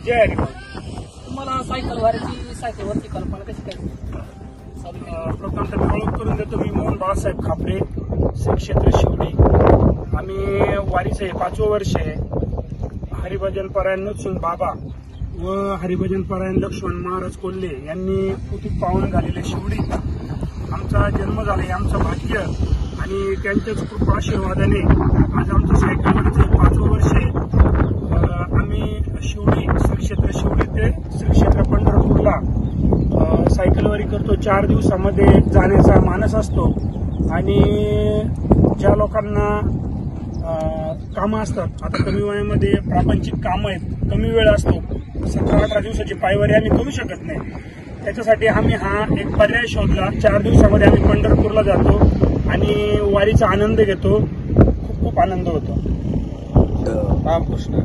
जय हरिभाऊ. तुम्हाला सायकलवरची कल्पना कशी काय? प्रथम तर मी ओळख करून देतो. मी मोहन बाळासाहेब खापरे, श्री क्षेत्र शिवडी. आम्ही वारीचं 5वं वर्ष आहे. हरिभजन परायण नरसिंह बाबा व हरिभजन परायण लक्ष्मण महाराज कोल्हे यांनी पुतीत पावन घालेले शिवडी आमचा जन्म झाला आहे. आमचं भाग्य आणि त्यांच्याच कृपा आशीर्वादाने आज आमचं सायकलवरचं 5वं वर्ष आहे. आम्ही शिवडी श्री क्षेत्र शिवडी ते श्री क्षेत्र पंढरपूरला सायकलवारी करतो. 4 दिवसामध्ये जाण्याचा मानस असतो आणि ज्या लोकांना कामं असतात, आता कमी वयामध्ये प्रापंचिक कामं आहेत, कमी वेळ असतो, 17-18 दिवसाची पायवारी आम्ही करू शकत नाही. त्याच्यासाठी आम्ही हा एक पर्याय शोधला. 4 दिवसामध्ये आम्ही पंढरपूरला जातो आणि वारीचा आनंद घेतो. खूप खूप आनंद होतो. रामकृष्ण.